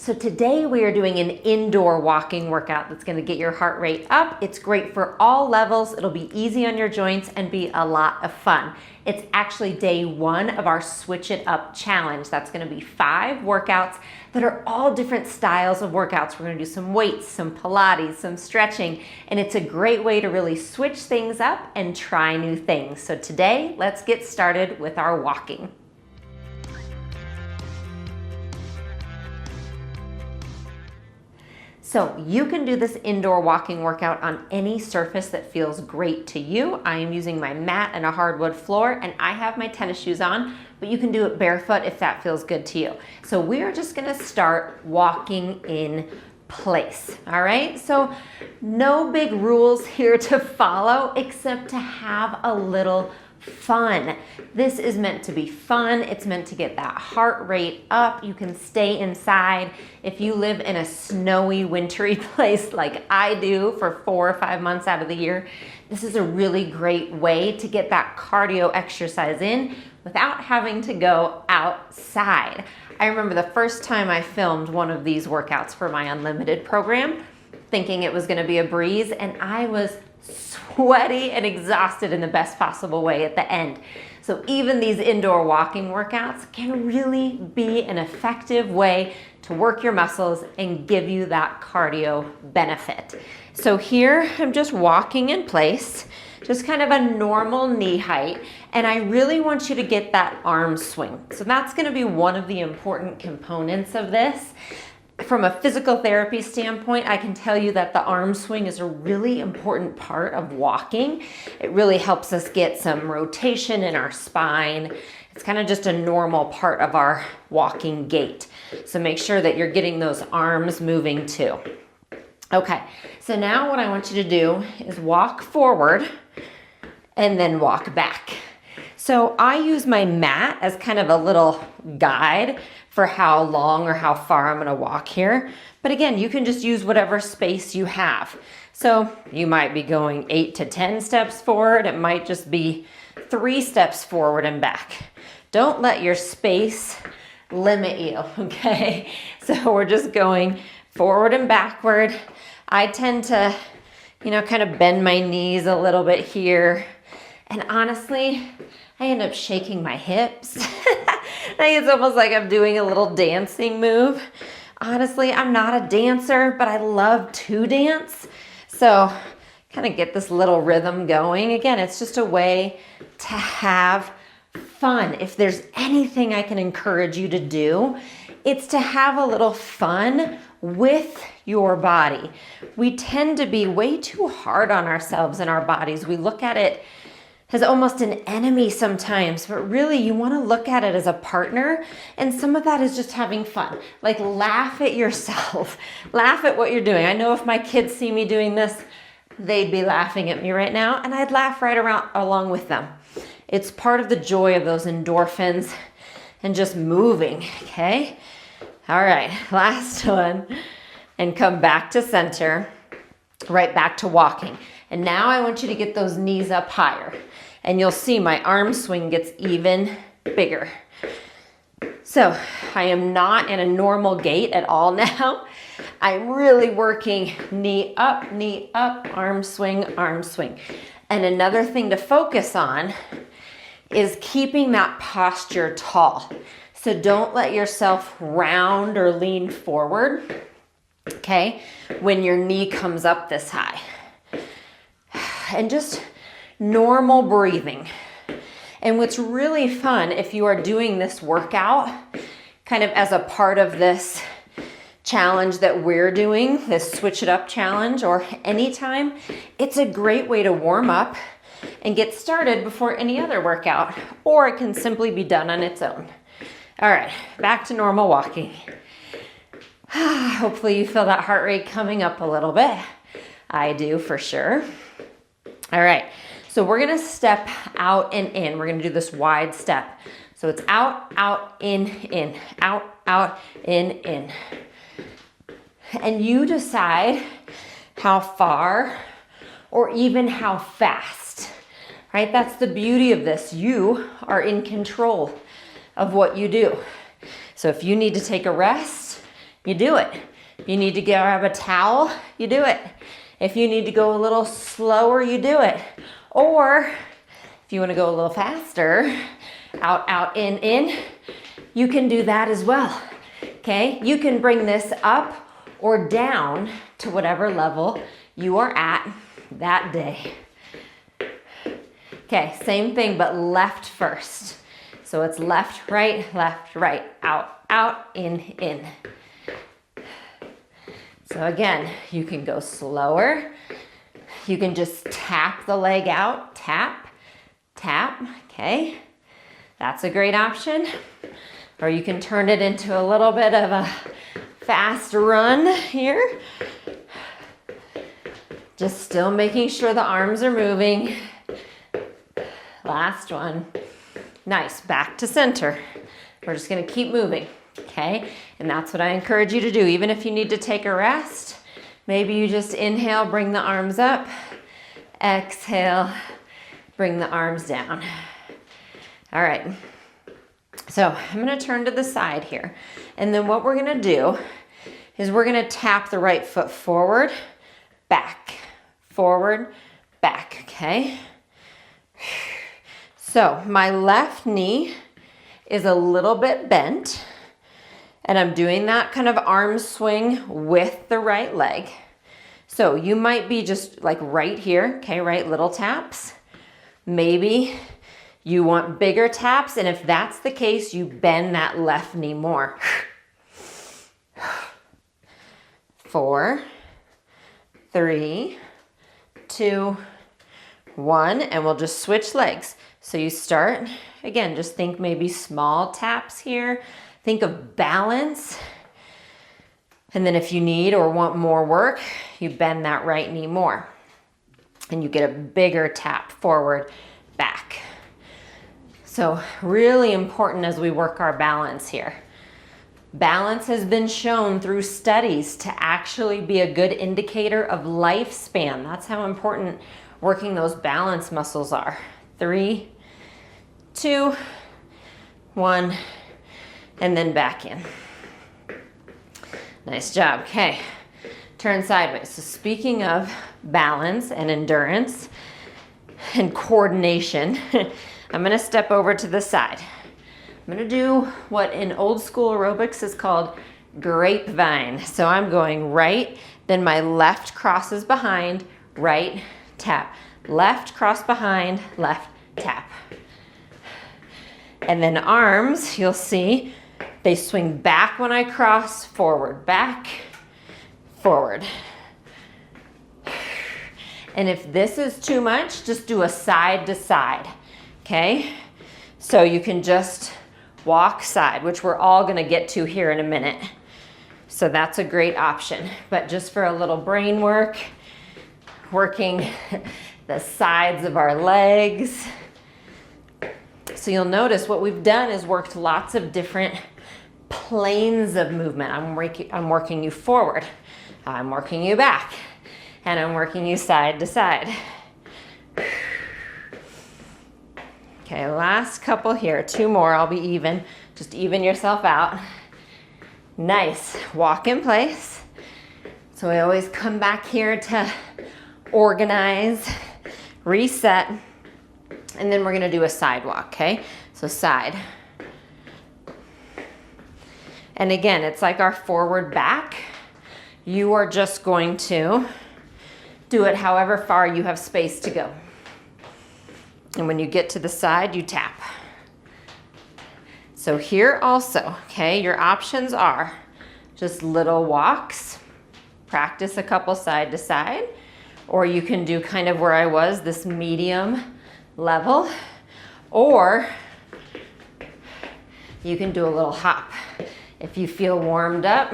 So today we are doing an indoor walking workout that's gonna get your heart rate up. It's great for all levels. It'll be easy on your joints and be a lot of fun. It's actually day one of our Switch It Up challenge. That's gonna be 5 workouts that are all different styles of workouts. We're gonna do some weights, some Pilates, some stretching, and it's a great way to really switch things up and try new things. So today, let's get started with our walking. So you can do this indoor walking workout on any surface that feels great to you. I am using my mat and a hardwood floor, and I have my tennis shoes on, but you can do it barefoot if that feels good to you. So we are just gonna start walking in place, all right? So no big rules here to follow except to have a little fun. This is meant to be fun. It's meant to get that heart rate up. You can stay inside. If you live in a snowy, wintry place like I do for 4 or 5 months out of the year, this is a really great way to get that cardio exercise in without having to go outside. I remember the first time I filmed one of these workouts for my unlimited program, thinking it was going to be a breeze, and I was sweaty and exhausted in the best possible way at the end. So even these indoor walking workouts can really be an effective way to work your muscles and give you that cardio benefit. So here I'm just walking in place, just kind of a normal knee height, and I really want you to get that arm swing. So that's going to be one of the important components of this. From a physical therapy standpoint, I can tell you that the arm swing is a really important part of walking. It really helps us get some rotation in our spine. It's kind of just a normal part of our walking gait. So make sure that you're getting those arms moving too. Okay, so now what I want you to do is walk forward and then walk back. So I use my mat as kind of a little guide for how long or how far I'm gonna walk here. But again, you can just use whatever space you have. So you might be going 8 to 10 steps forward. It might just be 3 steps forward and back. Don't let your space limit you, okay? So we're just going forward and backward. I tend to, kind of bend my knees a little bit here. And honestly, I end up shaking my hips. I think it's almost like I'm doing a little dancing move. Honestly, I'm not a dancer, but I love to dance. So kind of get this little rhythm going. Again, it's just a way to have fun. If there's anything I can encourage you to do, it's to have a little fun with your body. We tend to be way too hard on ourselves and our bodies. We look at it as almost an enemy sometimes, but really you want to look at it as a partner, and some of that is just having fun. Like laugh at yourself, laugh at what you're doing. I know if my kids see me doing this, they'd be laughing at me right now, and I'd laugh right around along with them. It's part of the joy of those endorphins and just moving, okay? All right, last one, and come back to center, right back to walking. And now I want you to get those knees up higher. And you'll see my arm swing gets even bigger. So I am not in a normal gait at all now. I'm really working knee up, arm swing, arm swing. And another thing to focus on is keeping that posture tall. So don't let yourself round or lean forward, okay, when your knee comes up this high. And just normal breathing. And what's really fun, if you are doing this workout kind of as a part of this challenge that we're doing, this Switch It Up challenge, or anytime, it's a great way to warm up and get started before any other workout, or it can simply be done on its own. All right, back to normal walking. Hopefully you feel that heart rate coming up a little bit. I do for sure. All right, so we're gonna step out and in. We're gonna do this wide step. So it's out, out, in, out, in. And you decide how far or even how fast, right? That's the beauty of this. You are in control of what you do. So if you need to take a rest, you do it. If you need to grab a towel, you do it. If you need to go a little slower, you do it. Or if you want to go a little faster, out, out, in, you can do that as well. Okay, you can bring this up or down to whatever level you are at that day. Okay, same thing, but left first. So it's left, right, out, out, in. So again, you can go slower. You can just tap the leg out, tap, tap, okay? That's a great option. Or you can turn it into a little bit of a fast run here. Just still making sure the arms are moving. Last one. Nice, back to center. We're just gonna keep moving, okay? And that's what I encourage you to do. Even if you need to take a rest, maybe you just inhale, bring the arms up. Exhale, bring the arms down. All right. So I'm gonna turn to the side here. And then what we're gonna do is we're gonna tap the right foot forward, back, okay? So my left knee is a little bit bent, and I'm doing that kind of arm swing with the right leg. So you might be just like right here, okay, right, little taps. Maybe you want bigger taps, and if that's the case, you bend that left knee more. 4, 3, 2, 1, and we'll just switch legs. So you start, again, just think maybe small taps here. Think of balance. And then if you need or want more work, you bend that right knee more. And you get a bigger tap forward, back. So really important as we work our balance here. Balance has been shown through studies to actually be a good indicator of lifespan. That's how important working those balance muscles are. 3, 2, 1, and then back in. Nice job. Okay, turn sideways. So speaking of balance and endurance and coordination, I'm gonna step over to the side. I'm gonna do what in old school aerobics is called grapevine. So I'm going right, then my left crosses behind, right, tap. Left, cross behind, left, tap. And then arms, you'll see, they swing back when I cross, forward, back, forward. And if this is too much, just do a side to side, okay? So you can just walk side, which we're all gonna get to here in a minute. So that's a great option. But just for a little brain work, working the sides of our legs. So you'll notice what we've done is worked lots of different planes of movement. I'm working you forward, I'm working you back, and I'm working you side to side. Okay, last couple here, 2 more, I'll be even. Just even yourself out. Nice, walk in place. So we always come back here to organize, reset, and then we're gonna do a side walk, okay? So side. And again, it's like our forward back. You are just going to do it however far you have space to go. And when you get to the side, you tap. So here also, okay, your options are just little walks, practice a couple side to side, or you can do kind of where I was, this medium level, or you can do a little hop. If you feel warmed up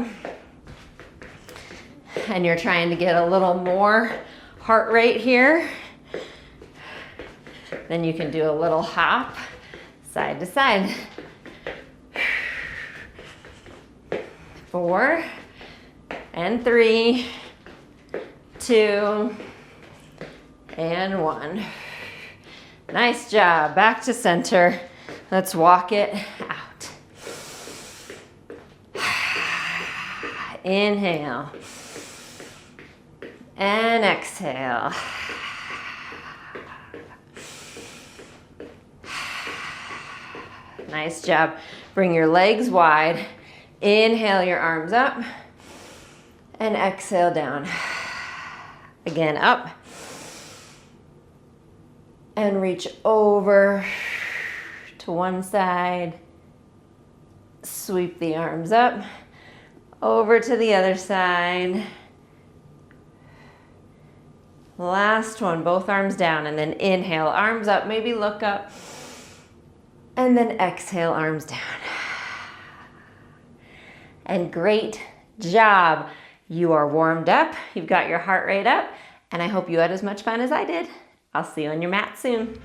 and you're trying to get a little more heart rate here, then you can do a little hop side to side. 4 and 3, 2 and 1. Nice job. Back to center. Let's walk it out. Inhale. And exhale. Nice job. Bring your legs wide. Inhale your arms up. And exhale down. Again, up. And reach over to one side. Sweep the arms up. Over to the other side. Last one, both arms down, and then inhale, arms up, maybe look up. And then exhale, arms down. And great job. You are warmed up, you've got your heart rate up, and I hope you had as much fun as I did. I'll see you on your mat soon.